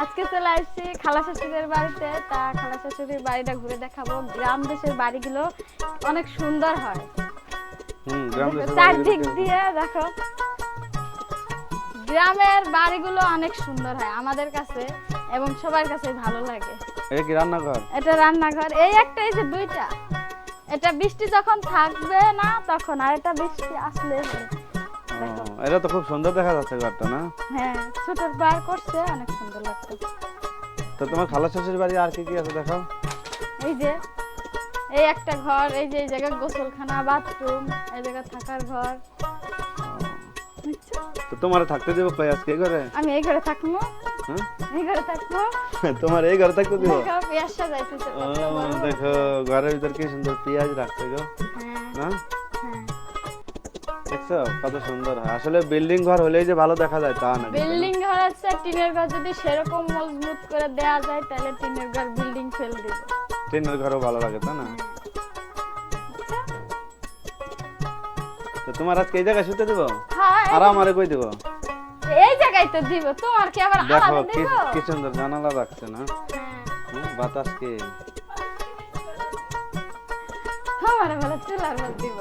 আজকে চলে আসছি খালা শাশুড়ির বাড়িতে। তা খালা শাশুড়ির বাড়িটা ঘুরে দেখাবো। গ্রাম দেশের বাড়িগুলো অনেক সুন্দর হয়। গ্রাম দেশের চারদিক দিয়ে দেখো, গ্রামের বাড়িগুলো অনেক সুন্দর হয় আমাদের কাছে এবং সবার কাছে ভালো লাগে। এটা কি রান্নাঘর? এটা রান্নাঘর। এই একটা, এই যে দুইটা। এটা বৃষ্টি যখন থাকবে না তখন, আর এটা বৃষ্টি আসলে দেখো। এটা তো খুব সুন্দর দেখা যাচ্ছে ঘরটা, না? হ্যাঁ, ছোটর বার করছে, অনেক সুন্দর লাগছে। তো তোমার খালা শাশুড়ির বাড়ি আর কি কি আছে দেখাও। এই যে এই একটা ঘর, এই যে এই জায়গা গোসলখানা, বাথরুম, এই জায়গা থাকার ঘর। বুঝছো? তো তোমার থাকতে দেবো কই আজকে এই ঘরে? আমি এই ঘরে থাকবো। হ্যাঁ, এই ঘরে থাকবো। তোমার এই ঘরে থাকতে দেবো? দেখো পেঁয়াজ সাজাইতেছে কত বড়। দেখো ঘরের ভিতর কি সুন্দর পেঁয়াজ রাখছে গো, হ্যাঁ না? হ্যাঁ। দেখছো কত সুন্দর হয়। আসলে বিল্ডিং ঘর হলেই যে ভালো দেখা যায় তা না, কিন্তু না। বিল্ডিং ঘর আছে, টিনের ঘর যদি সেরকম মজবুত করে দেয়া যায় তাহলে টিনের ঘর বিল্ডিং ফেল দিব। টিনের ঘরও ভালো লাগে, তাই না? তো তোমার আজকে এই জায়গায় শুতে দেবো? হ্যাঁ, আর আমারে কই দেবো? এই জায়গায় তো দিব। তোমার কি আবার দেখো আলাদা কি দিব? কি সুন্দর জানালা রাখছে, না? হ্যাঁ, বাতাস কি তোমার বলে চুলার মধ্যে দিব।